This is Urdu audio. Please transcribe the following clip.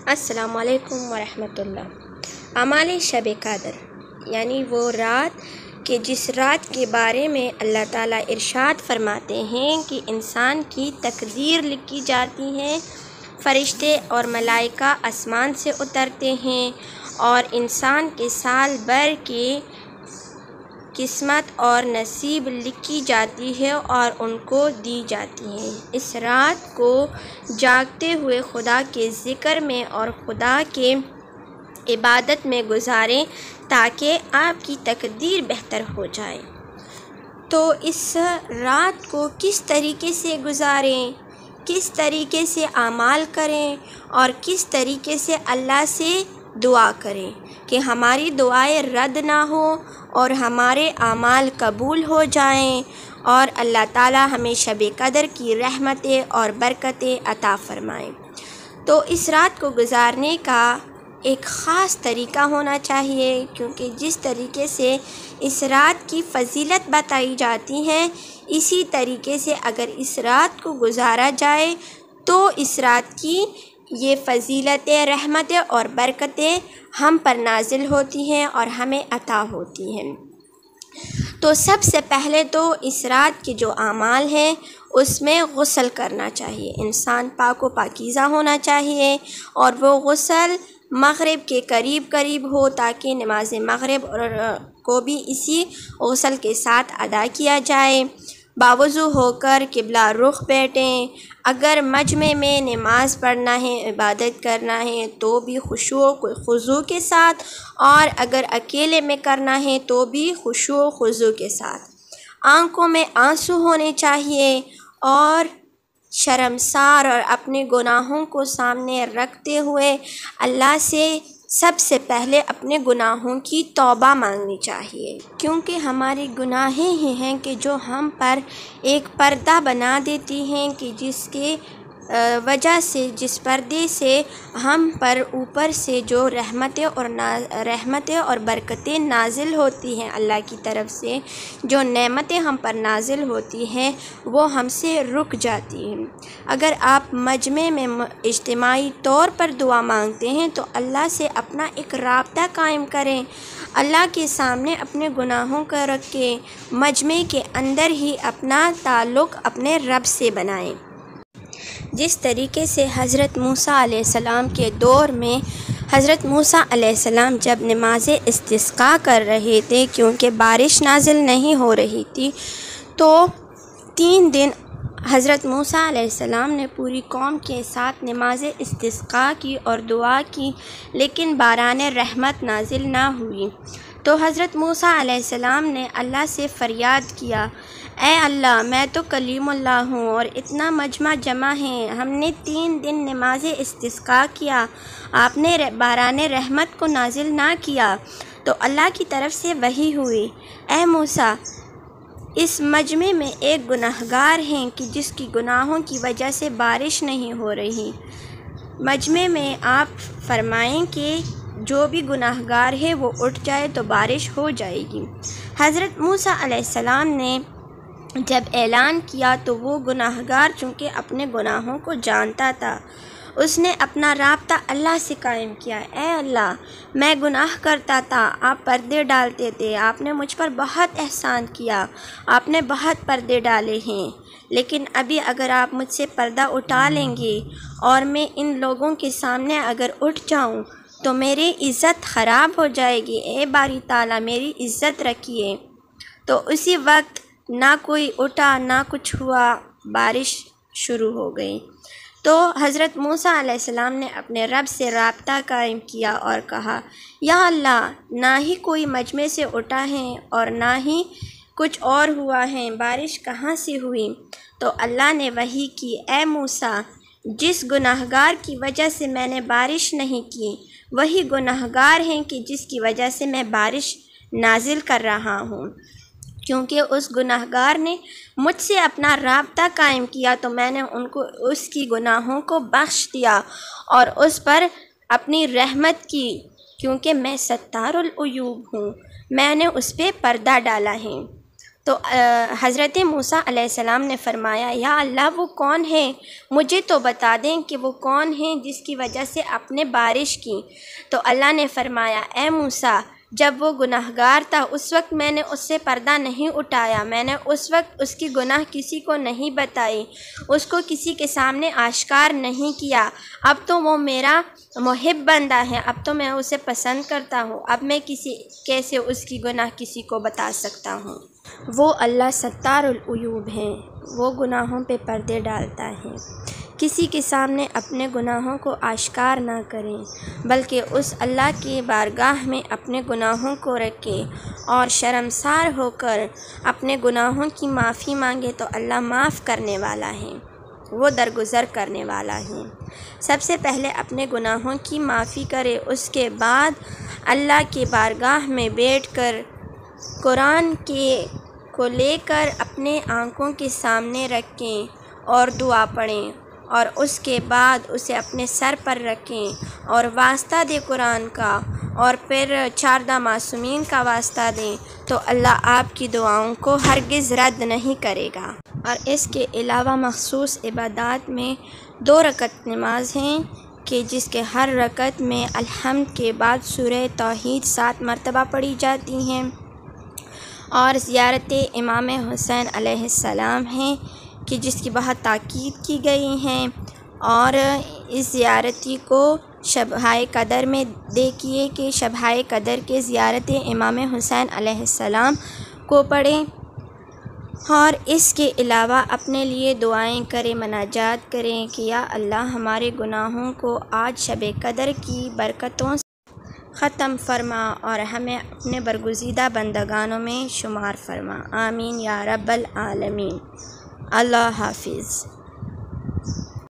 السلام علیکم ورحمۃ اللہ۔ اعمال شب قدر یعنی وہ رات کہ جس رات کے بارے میں اللہ تعالیٰ ارشاد فرماتے ہیں کہ انسان کی تقدیر لکھی جاتی ہے، فرشتے اور ملائکہ آسمان سے اترتے ہیں اور انسان کے سال بھر کی قسمت اور نصیب لکھی جاتی ہے اور ان کو دی جاتی ہے۔ اس رات کو جاگتے ہوئے خدا کے ذکر میں اور خدا کے عبادت میں گزاریں تاکہ آپ کی تقدیر بہتر ہو جائے۔ تو اس رات کو کس طریقے سے گزاریں، کس طریقے سے اعمال کریں اور کس طریقے سے اللہ سے دعا کریں کہ ہماری دعائیں رد نہ ہوں اور ہمارے اعمال قبول ہو جائیں اور اللہ تعالیٰ ہمیں شب قدر کی رحمتیں اور برکتیں عطا فرمائیں۔ تو اس رات کو گزارنے کا ایک خاص طریقہ ہونا چاہیے، کیونکہ جس طریقے سے اس رات کی فضیلت بتائی جاتی ہے، اسی طریقے سے اگر اس رات کو گزارا جائے تو اس رات کی یہ فضیلتیں، رحمتیں اور برکتیں ہم پر نازل ہوتی ہیں اور ہمیں عطا ہوتی ہیں۔ تو سب سے پہلے تو اس رات کے جو اعمال ہیں اس میں غسل کرنا چاہیے، انسان پاک و پاکیزہ ہونا چاہیے اور وہ غسل مغرب کے قریب ہو تاکہ نماز مغرب کو بھی اسی غسل کے ساتھ ادا کیا جائے۔ باوضو ہو کر قبلہ رخ بیٹھیں، اگر مجمع میں نماز پڑھنا ہے، عبادت کرنا ہے تو بھی خشوع و خضوع کے ساتھ، اور اگر اکیلے میں کرنا ہے تو بھی خشوع و خضوع کے ساتھ۔ آنکھوں میں آنسو ہونے چاہیے اور شرمسار اور اپنے گناہوں کو سامنے رکھتے ہوئے اللہ سے سب سے پہلے اپنے گناہوں کی توبہ مانگنی چاہیے، کیونکہ ہمارے گناہیں ہی ہیں کہ جو ہم پر ایک پردہ بنا دیتی ہیں کہ جس کے وجہ سے، جس پردے سے ہم پر اوپر سے جو رحمتیں اور برکتیں نازل ہوتی ہیں، اللہ کی طرف سے جو نعمتیں ہم پر نازل ہوتی ہیں وہ ہم سے رک جاتی ہیں۔ اگر آپ مجمع میں اجتماعی طور پر دعا مانگتے ہیں تو اللہ سے اپنا ایک رابطہ قائم کریں، اللہ کے سامنے اپنے گناہوں کو رکھ کے مجمع کے اندر ہی اپنا تعلق اپنے رب سے بنائیں۔ جس طریقے سے حضرت موسیٰ علیہ السلام کے دور میں حضرت موسیٰ علیہ السلام جب نماز استسقاء کر رہے تھے، کیونکہ بارش نازل نہیں ہو رہی تھی، تو 3 دن حضرت موسیٰ علیہ السلام نے پوری قوم کے ساتھ نماز استسقاء کی اور دعا کی، لیکن باران رحمت نازل نہ ہوئی۔ تو حضرت موسیٰ علیہ السلام نے اللہ سے فریاد کیا، اے اللہ، میں تو کلیم اللہ ہوں اور اتنا مجمع جمع ہے، ہم نے 3 دن نماز استسقاء کیا، آپ نے باران رحمت کو نازل نہ کیا۔ تو اللہ کی طرف سے وحی ہوئی، اے موسیٰ، اس مجمع میں ایک گناہگار ہیں کہ جس کی گناہوں کی وجہ سے بارش نہیں ہو رہی، مجمع میں آپ فرمائیں کہ جو بھی گناہگار ہے وہ اٹھ جائے تو بارش ہو جائے گی۔ حضرت موسیٰ علیہ السلام نے جب اعلان کیا تو وہ گناہگار چونکہ اپنے گناہوں کو جانتا تھا، اس نے اپنا رابطہ اللہ سے قائم کیا، اے اللہ، میں گناہ کرتا تھا، آپ پردے ڈالتے تھے، آپ نے مجھ پر بہت احسان کیا، آپ نے بہت پردے ڈالے ہیں، لیکن ابھی اگر آپ مجھ سے پردہ اٹھا لیں گے اور میں ان لوگوں کے سامنے اگر اٹھ جاؤں تو میری عزت خراب ہو جائے گی، اے باری تعالیٰ میری عزت رکھیے۔ تو اسی وقت نہ کوئی اٹھا، نہ کچھ ہوا، بارش شروع ہو گئی۔ تو حضرت موسیٰ علیہ السلام نے اپنے رب سے رابطہ قائم کیا اور کہا، یا اللہ، نہ ہی کوئی مجمع سے اٹھا ہے اور نہ ہی کچھ اور ہوا ہے، بارش کہاں سے ہوئی؟ تو اللہ نے وحی کی، اے موسیٰ، جس گناہگار کی وجہ سے میں نے بارش نہیں کی وہی گناہگار ہیں کہ جس کی وجہ سے میں بارش نازل کر رہا ہوں، کیونکہ اس گناہگار نے مجھ سے اپنا رابطہ قائم کیا تو میں نے ان کو اس کی گناہوں کو بخش دیا اور اس پر اپنی رحمت کی، کیونکہ میں ستار العیوب ہوں، میں نے اس پہ پردہ ڈالا ہے۔ تو حضرت موسیٰ علیہ السلام نے فرمایا یا اللہ وہ کون ہے، مجھے تو بتا دیں کہ وہ کون ہے جس کی وجہ سے آپ نے بارش کی۔ تو اللہ نے فرمایا اے موسیٰ جب وہ گناہگار تھا اس وقت میں نے اس سے پردہ نہیں اٹھایا، میں نے اس وقت اس کی گناہ کسی کو نہیں بتائی، اس کو کسی کے سامنے آشکار نہیں کیا۔ اب تو وہ میرا محب بندہ ہے، اب تو میں اسے پسند کرتا ہوں، اب میں کیسے اس کی گناہ کسی کو بتا سکتا ہوں۔ وہ اللہ ستار العیوب ہیں، وہ گناہوں پہ پردے ڈالتا ہے۔ کسی کے سامنے اپنے گناہوں کو آشکار نہ کریں بلکہ اس اللہ کی بارگاہ میں اپنے گناہوں کو رکھیں اور شرمسار ہو کر اپنے گناہوں کی معافی مانگے تو اللہ معاف کرنے والا ہے، وہ درگزر کرنے والا ہے۔ سب سے پہلے اپنے گناہوں کی معافی کرے، اس کے بعد اللہ کی بارگاہ میں بیٹھ کر قرآن کو لے کر اپنے آنکھوں کے سامنے رکھیں اور دعا پڑھیں، اور اس کے بعد اسے اپنے سر پر رکھیں اور واسطہ دیں قرآن کا، اور پھر 4 معصومین کا واسطہ دیں تو اللہ آپ کی دعاؤں کو ہرگز رد نہیں کرے گا۔ اور اس کے علاوہ مخصوص عبادات میں 2 رکعت نماز ہیں کہ جس کے ہر رکعت میں الحمد کے بعد سورہ توحید 7 مرتبہ پڑھی جاتی ہیں، اور زیارت امام حسین علیہ السلام ہیں کہ جس کی بہت تاکید کی گئی ہیں، اور اس زیارتی کو شبہ قدر میں دیکھیے کہ شبہ قدر کے زیارت امام حسین علیہ السلام کو پڑھیں، اور اس کے علاوہ اپنے لیے دعائیں کریں، مناجات کریں کہ یا اللہ ہمارے گناہوں کو آج شب قدر کی برکتوں سے ختم فرما اور ہمیں اپنے برگزیدہ بندگانوں میں شمار فرما، آمین یا رب العالمین۔ اللہ حافظ۔